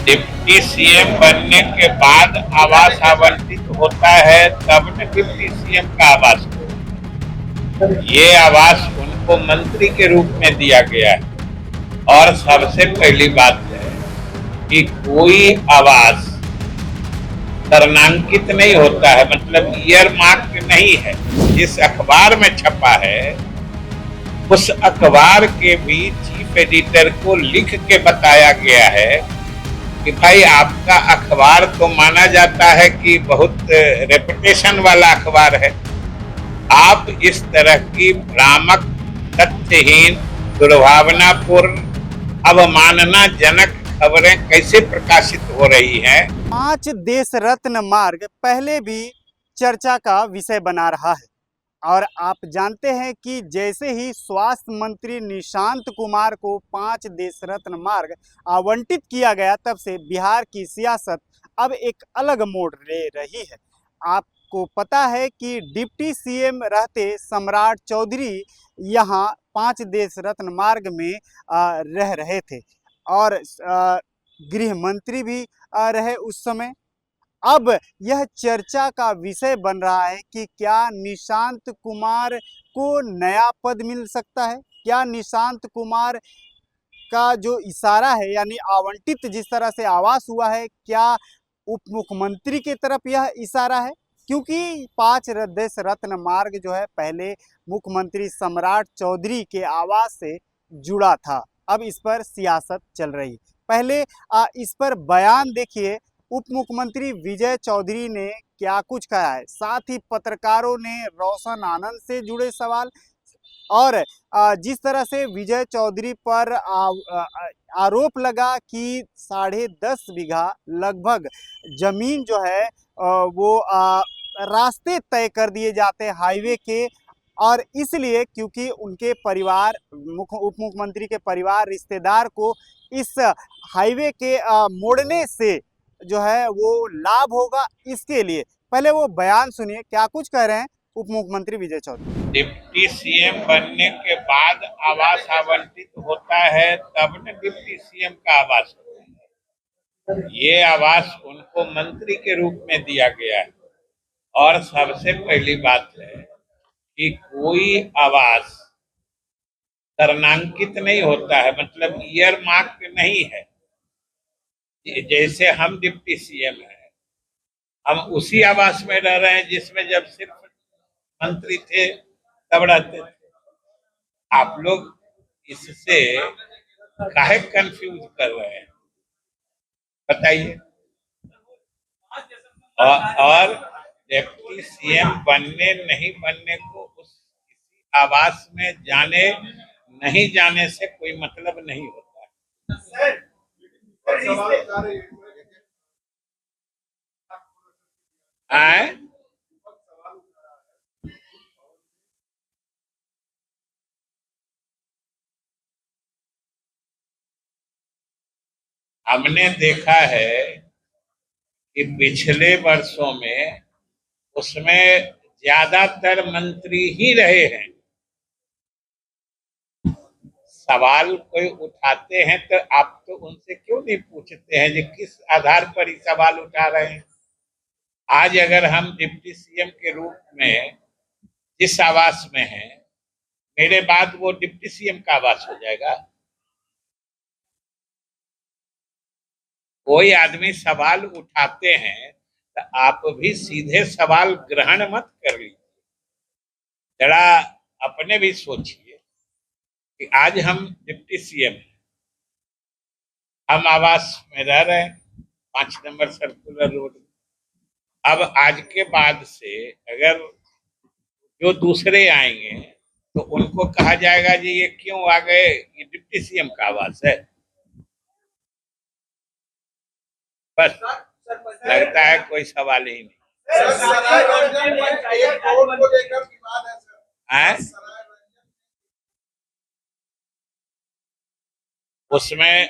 Deputy CM बनने के बाद आवास आवंटित होता है तब न डिप्टी सीएम का आवास हो। ये आवास उनको मंत्री के रूप में दिया गया है। और सबसे पहली बात है कि कोई आवास तरनांकित नहीं होता है, मतलब ईयर मार्क नहीं है। जिस अखबार में छपा है उस अखबार के भी चीफ एडिटर को लिख के बताया गया है कि भाई आपका अखबार तो माना जाता है कि बहुत रेपुटेशन वाला अखबार है। आप इस तरह की भ्रामक, तथ्यहीन, दुर्भावनापूर्ण, अवमाननाजनक खबरें कैसे प्रकाशित हो रही हैं। 5 देश रत्न मार्ग पहले भी चर्चा का विषय बना रहा है और आप जानते हैं कि जैसे ही स्वास्थ्य मंत्री निशांत कुमार को 5 देश रत्न मार्ग आवंटित किया गया, तब से बिहार की सियासत अब एक अलग मोड़ ले रही है। आपको पता है कि डिप्टी सीएम रहते सम्राट चौधरी यहाँ 5 देश रत्न मार्ग में रह रहे थे और गृह मंत्री भी रहे उस समय। अब यह चर्चा का विषय बन रहा है कि क्या निशांत कुमार को नया पद मिल सकता है, क्या निशांत कुमार का जो इशारा है यानी आवंटित जिस तरह से आवास हुआ है, क्या उप मुख्यमंत्री की तरफ यह इशारा है। क्योंकि 5 देश रत्न मार्ग जो है पहले मुख्यमंत्री सम्राट चौधरी के आवास से जुड़ा था, अब इस पर सियासत चल रही। पहले इस पर बयान देखिए, उप मुख्यमंत्री विजय चौधरी ने क्या कुछ कहा है। साथ ही पत्रकारों ने रोशन आनंद से जुड़े सवाल और जिस तरह से विजय चौधरी पर आरोप लगा कि 10.5 बीघा लगभग जमीन जो है वो रास्ते तय कर दिए जाते हैं हाईवे के, और इसलिए क्योंकि उनके परिवार उप मुख्यमंत्री के परिवार रिश्तेदार को इस हाईवे के मोड़ने से जो है वो लाभ होगा, इसके लिए पहले वो बयान सुनिए क्या कुछ कह रहे हैं उप मुख्यमंत्री विजय चौधरी। डिप्टी सीएम बनने के बाद आवास आवंटित होता है तब न डिप्टी सीएम का आवास होता है। ये आवास उनको मंत्री के रूप में दिया गया है। और सबसे पहली बात है कि कोई आवास तरनांकित नहीं होता है, मतलब ईयर मार्क नहीं है। जैसे हम डिप्टी सीएम हैं, हम उसी आवास में रह रहे हैं जिसमें जब सिर्फ मंत्री थे तब रहते थे। आप लोग इससे काहे कंफ्यूज कर रहे हैं, बताइए। और डिप्टी सीएम बनने नहीं बनने को उस किसी आवास में जाने नहीं जाने से कोई मतलब नहीं होता है। आए? हमने देखा है कि पिछले वर्षों में उसमें ज्यादातर मंत्री ही रहे हैं। सवाल कोई उठाते हैं तो आप तो उनसे क्यों नहीं पूछते हैं कि किस आधार पर ये सवाल उठा रहे हैं। आज अगर हम डिप्टी सीएम के रूप में जिस आवास में हैं, मेरे बाद वो डिप्टी सीएम का आवास हो जाएगा। कोई आदमी सवाल उठाते हैं तो आप भी सीधे सवाल ग्रहण मत कर लीजिए, जरा अपने भी सोचिए कि आज हम डिप्टी सीएम हैं, हम आवास में रह रहे हैं 5 नंबर सर्कुलर रोड। अब आज के बाद से अगर जो दूसरे आएंगे तो उनको कहा जाएगा जी ये क्यों आ गए, ये डिप्टी सीएम का आवास है। बस लगता है कोई सवाल ही नहीं है। उसमें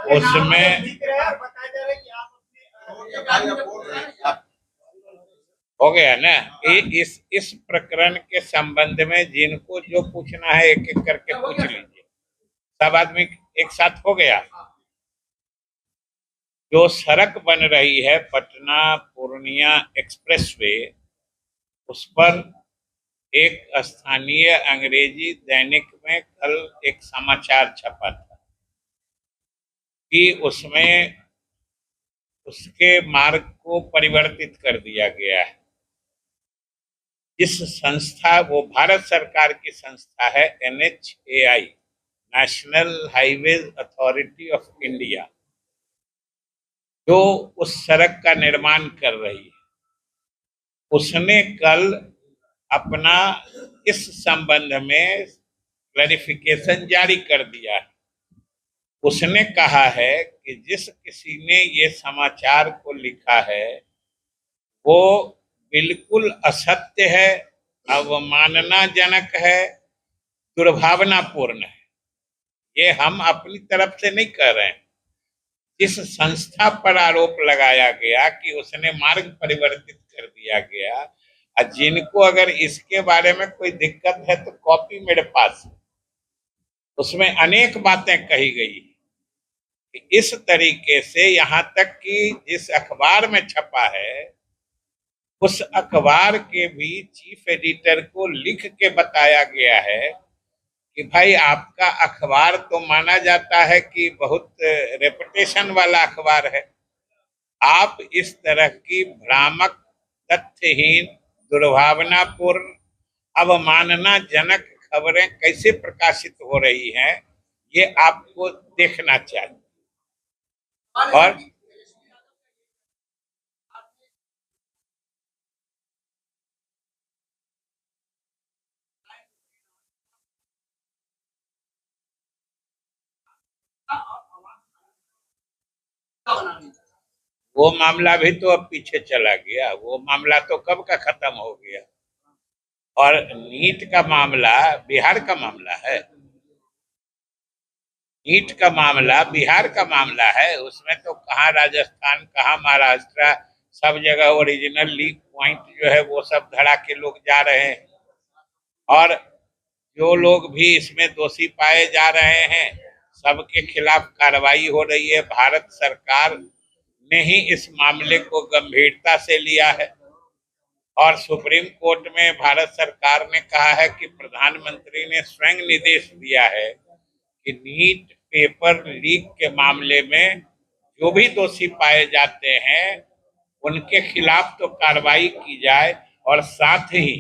उसमें हो गया ना। इस प्रकरण के संबंध में जिनको जो पूछना है एक एक करके पूछ लीजिए। सब आदमी एक साथ हो गया। जो सड़क बन रही है पटना पूर्णिया एक्सप्रेसवे, उस पर एक स्थानीय अंग्रेजी दैनिक में कल एक समाचार छपा था कि उसमें उसके मार्ग को परिवर्तित कर दिया गया है। इस संस्था, वो भारत सरकार की संस्था है NHAI, national highways authority of India, जो उस सड़क का निर्माण कर रही है। उसने कल अपना इस संबंध में क्लैरिफिकेशन जारी कर दिया है। उसने कहा है कि जिस किसी ने ये समाचार को लिखा है वो बिल्कुल असत्य है, अवमाननाजनक है, दुर्भावनापूर्ण है। ये हम अपनी तरफ से नहीं कह रहे हैं। जिस संस्था पर आरोप लगाया गया कि उसने मार्ग परिवर्तित कर दिया गया, और जिनको अगर इसके बारे में कोई दिक्कत है तो कॉपी मेरे पास है, उसमें अनेक बातें कही गई कि इस तरीके से, यहाँ तक कि जिस अखबार में छपा है उस अखबार के भी चीफ एडिटर को लिख के बताया गया है कि भाई आपका अखबार तो माना जाता है कि बहुत रेपुटेशन वाला अखबार है, आप इस तरह की भ्रामक, तथ्यहीन, दुर्भावनापूर्ण, अवमाननाजनक खबरें कैसे प्रकाशित हो रही हैं, ये आपको देखना चाहिए। और वो मामला भी तो अब पीछे चला गया, वो मामला तो कब का खत्म हो गया। और नीट का मामला बिहार का मामला है, नीट का मामला बिहार का मामला है। उसमें तो कहाँ राजस्थान, कहाँ महाराष्ट्र, सब जगह ओरिजिनल लीक पॉइंट जो है वो सब धड़ा के लोग जा रहे हैं। और जो लोग भी इसमें दोषी पाए जा रहे हैं सबके खिलाफ कार्रवाई हो रही है। भारत सरकार ने ही इस मामले को गंभीरता से लिया है और सुप्रीम कोर्ट में भारत सरकार ने कहा है कि प्रधानमंत्री ने स्वयं निर्देश दिया है कि नीट पेपर लीक के मामले में जो भी दोषी पाए जाते हैं उनके खिलाफ तो कार्रवाई की जाए, और साथ ही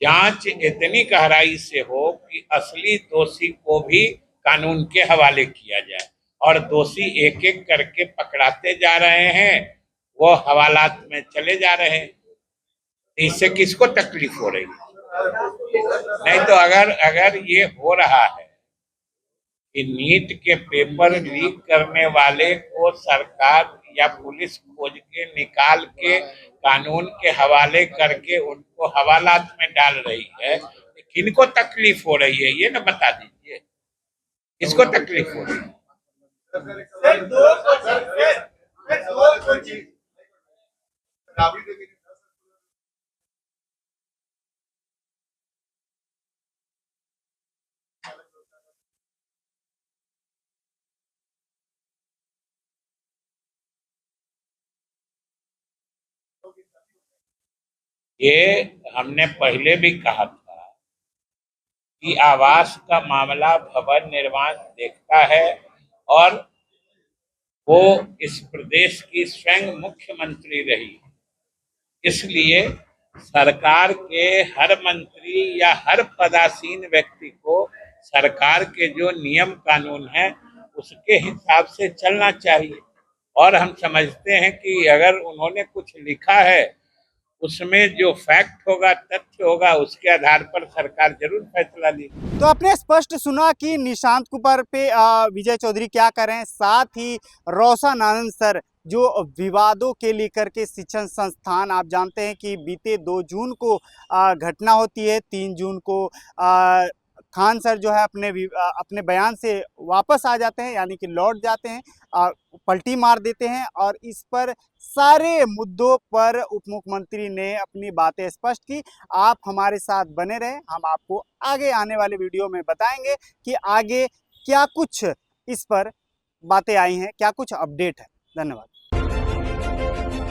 जांच इतनी गहराई से हो कि असली दोषी को भी कानून के हवाले किया जाए। और दोषी एक एक करके पकड़ाते जा रहे हैं, वो हवालात में चले जा रहे हैं। इससे किसको तकलीफ हो रही है? नहीं तो अगर अगर ये हो रहा है कि नीट के पेपर लीक करने वाले को सरकार या पुलिस खोज के निकाल के कानून के हवाले करके उनको हवालात में डाल रही है, किनको तकलीफ हो रही है ये ना बता दीजिए, किसको तकलीफ हो रही है? ये हमने पहले भी कहा था कि आवास का मामला भवन निर्माण देखता है और वो इस प्रदेश की स्वयं मुख्यमंत्री रही, इसलिए सरकार के हर मंत्री या हर पदासीन व्यक्ति को सरकार के जो नियम कानून है उसके हिसाब से चलना चाहिए। और हम समझते हैं कि अगर उन्होंने कुछ लिखा है उसमें जो फैक्ट होगा, तथ्य होगा, उसके आधार पर सरकार जरूर फैसला लेगी। तो आपने स्पष्ट सुना कि निशांत कुमार पे विजय चौधरी क्या कर रहे हैं, साथ ही रोशन आनंद सर जो विवादों के लेकर के शिक्षण संस्थान, आप जानते हैं कि बीते 2 जून को घटना होती है, 3 जून को खान सर जो है अपने बयान से वापस आ जाते हैं, यानी कि लौट जाते हैं, पलटी मार देते हैं। और इस पर सारे मुद्दों पर उप मुख्यमंत्री ने अपनी बातें स्पष्ट की। आप हमारे साथ बने रहें, हम आपको आगे आने वाले वीडियो में बताएंगे कि आगे क्या कुछ इस पर बातें आई हैं, क्या कुछ अपडेट है। धन्यवाद।